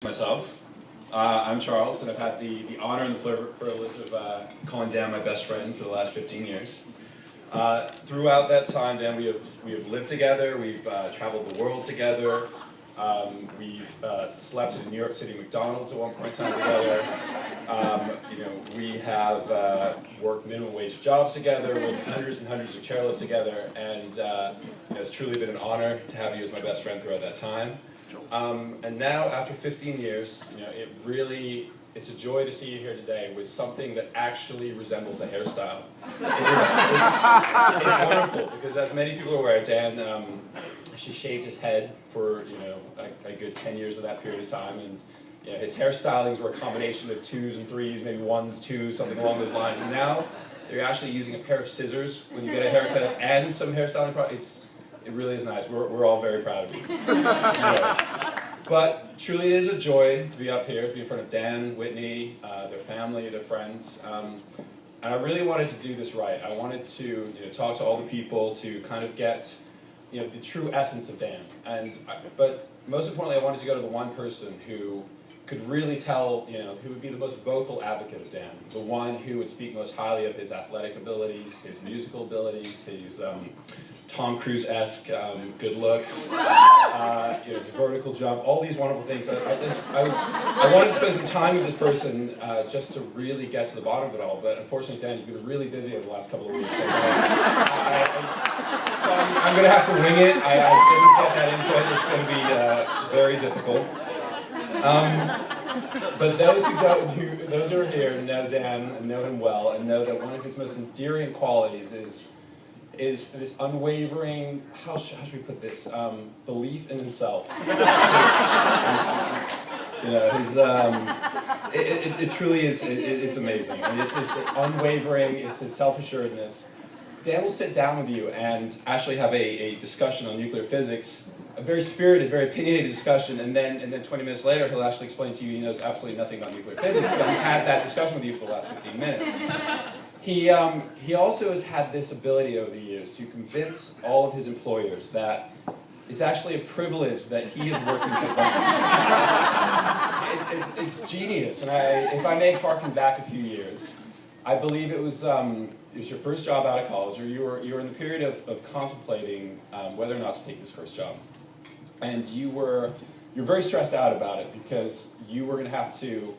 Myself. I'm Charles, and I've had the honor and the privilege of calling Dan my best friend for the last 15 years. Throughout that time, Dan, we have lived together, we've traveled the world together, we've slept in New York City McDonald's at one point in time together. We have worked minimum wage jobs together, lived hundreds and hundreds of chairlifts together, and it's truly been an honor to have you as my best friend throughout that time. And now, after 15 years, it's a joy to see you here today with something that actually resembles a hairstyle. It's wonderful, because as many people are aware, Dan, she shaved his head for, a good 10 years of that period of time, and his hairstylings were a combination of 2s and 3s, maybe 1s, 2s, something along those lines. And now, they're actually using a pair of scissors when you get a haircut and some hairstyling products. It really is nice. We're all very proud of you. But truly it is a joy to be up here, to be in front of Dan, Whitney, their family, their friends. And I really wanted to do this right. I wanted to talk to all the people to kind of get the true essence of Dan. But most importantly, I wanted to go to the one person who could really tell, who would be the most vocal advocate of Dan, the one who would speak most highly of his athletic abilities, his musical abilities, his Tom Cruise-esque good looks, his vertical jump, all these wonderful things. I wanted to spend some time with this person just to really get to the bottom of it all, but unfortunately, Dan, you've been really busy over the last couple of weeks, so I'm going to have to wing it. I didn't get that input. It's going to be very difficult. But those who are here know Dan and know him well, and know that one of his most endearing qualities is this unwavering, how should we put this, belief in himself. It truly is, it's amazing. I mean, it's this unwavering, it's this self-assuredness. Dan will sit down with you and actually have a discussion on nuclear physics, a very spirited, very opinionated discussion, and then 20 minutes later he'll actually explain to you he knows absolutely nothing about nuclear physics, but he's had that discussion with you for the last 15 minutes. He also has had this ability over the years to convince all of his employers that it's actually a privilege that he is working for them. It's genius, and if I may harken back a few years, I believe it was your first job out of college, or you were in the period of contemplating whether or not to take this first job, and you're very stressed out about it because you were going to have to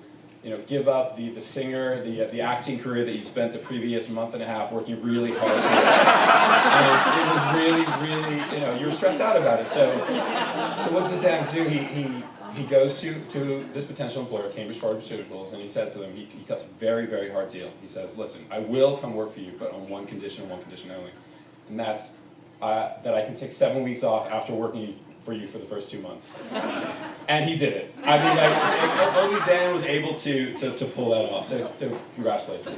give up the singer, the acting career that you'd spent the previous month and a half working really hard towards. And it was really, you were stressed out about it. So what does Dan do? He goes to this potential employer, Cambridge Pharmaceuticals, and he says to them, he cuts a very, very hard deal. He says, listen, I will come work for you, but on one condition and one condition only. And that's that I can take 7 weeks off after working for you for the first 2 months. And he did it. I mean, only Dan was able to pull that off, so congratulations.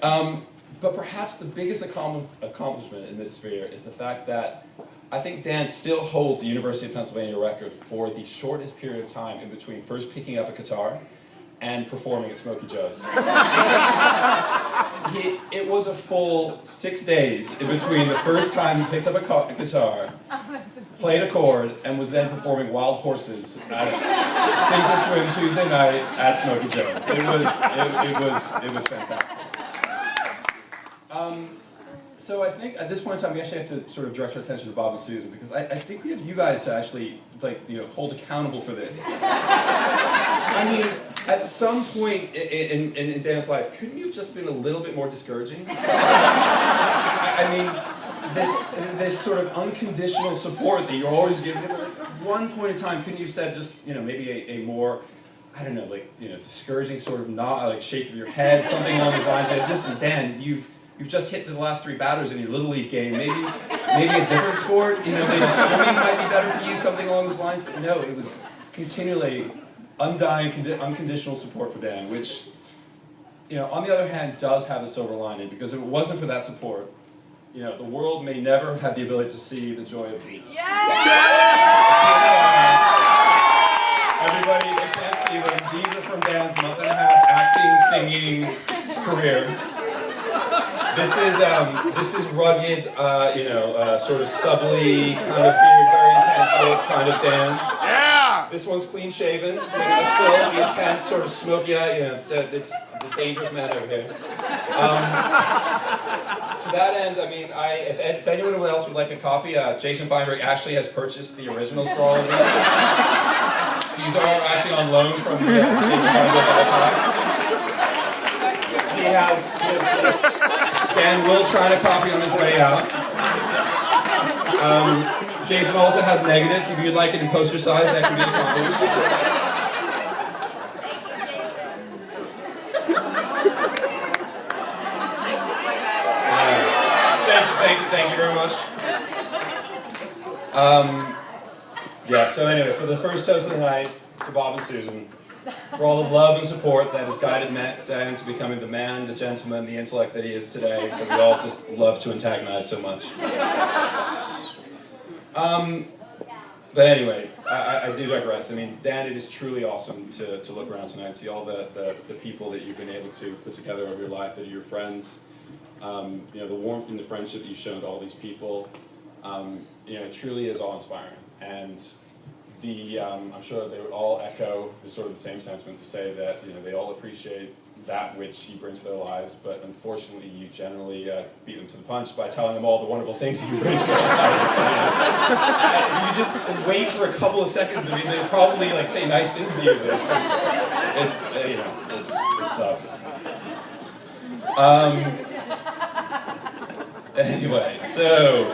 But perhaps the biggest accomplishment in this sphere is the fact that I think Dan still holds the University of Pennsylvania record for the shortest period of time in between first picking up a guitar and performing at Smokey Joe's. It was a full 6 days in between the first time he picked up a guitar, played a chord, and was then performing Wild Horses at Sink or Swim Tuesday night at Smokey Joe's. It was fantastic. So I think at this point in time we actually have to sort of direct our attention to Bob and Susan, because I think we have you guys to actually hold accountable for this. I mean, at some point in Dan's life, couldn't you have just been a little bit more discouraging? I mean, this sort of unconditional support that you're always giving. At one point in time, couldn't you have said just maybe a more, I don't know, discouraging sort of nod, shake of your head, something along those lines. Like, listen, Dan, you've just hit the last 3 batters in your Little League game. Maybe a different sport. Maybe swimming might be better for you, something along those lines. But no, it was continually undying, unconditional support for Dan, which, on the other hand, does have a silver lining, because if it wasn't for that support, the world may never have the ability to see the joy of peace. Everybody, they can't see them. These are from Dan's month and a half acting, singing career. This is rugged, sort of stubbly, kind of beard, very intense look, kind of Dan. Yeah! This one's clean shaven, still the intense, sort of smoky eye. It's a dangerous man over here. To that end, I mean, if anyone else would like a copy, Jason Feinberg actually has purchased the originals for all of these. These are actually on loan from Jason Feinberg archive. He has Dan will sign a copy on his way out. Jason also has negatives. If you'd like it in poster size, that can be accomplished. Thank you very much. Yeah, so anyway, for the first toast of the night, to Bob and Susan, for all the love and support that has guided Dan to becoming the man, the gentleman, the intellect that he is today, that we all just love to antagonize so much. But anyway, I do digress. I mean, Dan, it is truly awesome to look around tonight and see all the people that you've been able to put together over your life, that are your friends. The warmth and the friendship that you've shown to all these people. It truly is awe-inspiring. And I'm sure they would all echo sort of the same sentiment to say that they all appreciate that which you bring to their lives, but unfortunately you generally beat them to the punch by telling them all the wonderful things that you bring to their lives. You just wait for a couple of seconds. I mean, they probably say nice things to you, but it's tough. Anyway, so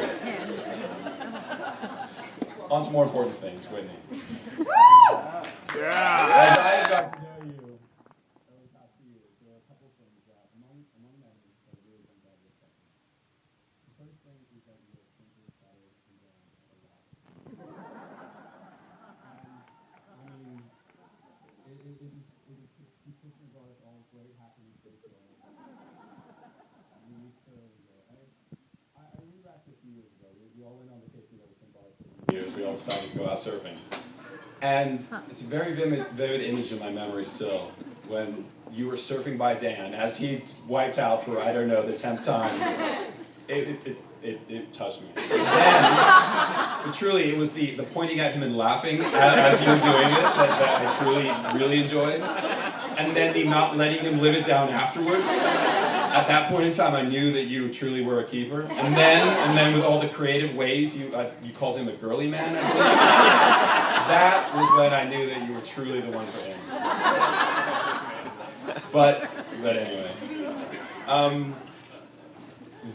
on to more important things, Whitney. Yeah. As I have got to know you over the past few years, there are a couple of things that, among many, that really jump out of your second. The first thing is that you are simply better than Dan at a lot. And, I mean, it is consistent with all great happiness that is going on. We thoroughly go. I remember back a few years ago, we all went on vacation together from Bali for years. We all decided to go out surfing. And it's a very vivid image in my memory still, when you were surfing by Dan, as he wiped out for, I don't know, the 10th time. It touched me. But truly, it was the pointing at him and laughing as you were doing it that I truly, really enjoyed. And then the not letting him live it down afterwards. At that point in time, I knew that you truly were a keeper. And then with all the creative ways, you called him a girly man, I believe. That was when I knew that you were truly the one for him. But anyway. And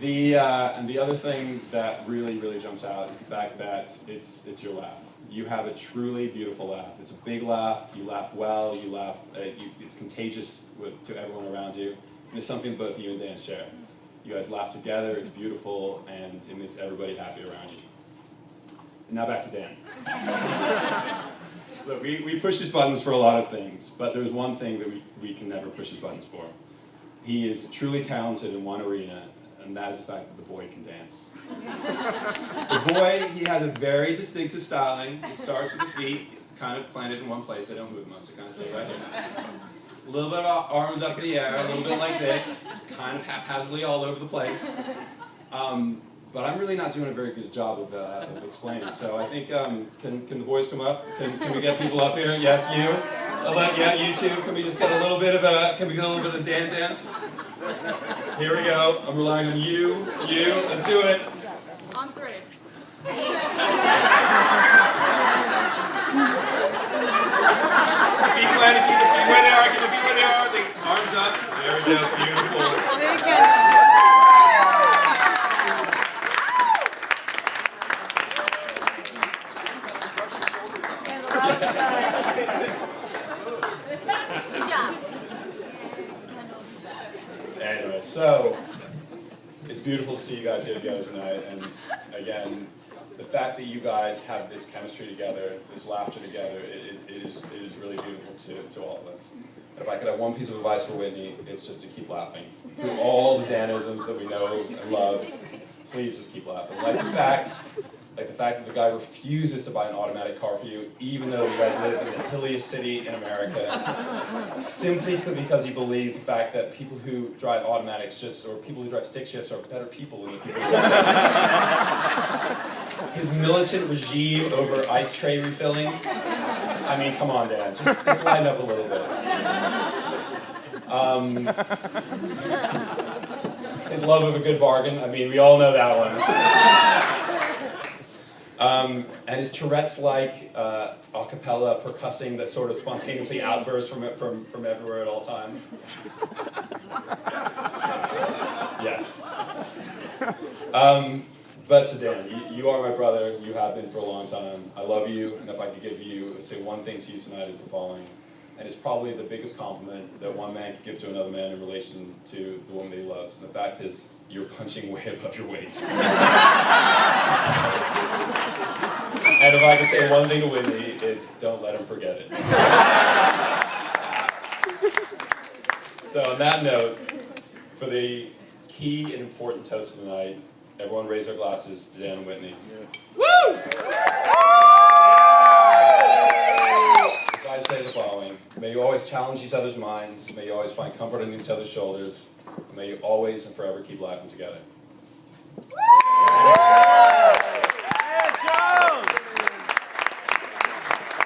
the other thing that really, really jumps out is the fact that it's your laugh. You have a truly beautiful laugh. It's a big laugh. You laugh well. You laugh. It's contagious to everyone around you. And it's something both you and Dan share. You guys laugh together. It's beautiful, and it makes everybody happy around you. Now back to Dan. Look, we push his buttons for a lot of things, but there's one thing that we can never push his buttons for. He is truly talented in one arena, and that is the fact that the boy can dance. The boy, he has a very distinctive styling. It starts with the feet, kind of planted in one place. They don't move much. They kind of stay right here. A little bit of arms up in the air, a little bit like this, kind of haphazardly all over the place. But I'm really not doing a very good job of explaining. So I think, can the boys come up? Can we get people up here? Yes, you. Yeah, you too. Can we just get a little bit of Dan dance? Here we go. I'm relying on you. Let's do it. On three. Feet planted, keep the feet where they are, keep the feet where they are. The arms up. There we go. Beautiful. Very good. Good job. Anyway, so it's beautiful to see you guys here together tonight, and again, the fact that you guys have this chemistry together, this laughter together, it is really beautiful to all of us. If I could have one piece of advice for Whitney, it's just to keep laughing. Through all the Danisms that we know and love, please just keep laughing. Like the fact that the guy refuses to buy an automatic car for you, even though you guys live in the hilliest city in America, simply because he believes the fact that people who drive automatics or people who drive stick shifts are better people than the people who drive His militant regime over ice tray refilling, I mean, come on, Dan, just lighten up a little bit. His love of a good bargain, I mean, we all know that one. And his Tourette's-like a cappella percussing that sort of spontaneously outbursts from everywhere at all times. Yes. But to Dan, you are my brother, you have been for a long time. I love you, and if I could say one thing to you tonight is the following. And it's probably the biggest compliment that one man could give to another man in relation to the woman that he loves. And the fact is, you're punching way above your weight. And if I could say one thing to Whitney, it's don't let him forget it. So on that note, for the key and important toast of the night, everyone raise their glasses to Dan and Whitney. Woo! I say the following. May you always challenge each other's minds. May you always find comfort on each other's shoulders. And may you always and forever keep laughing together.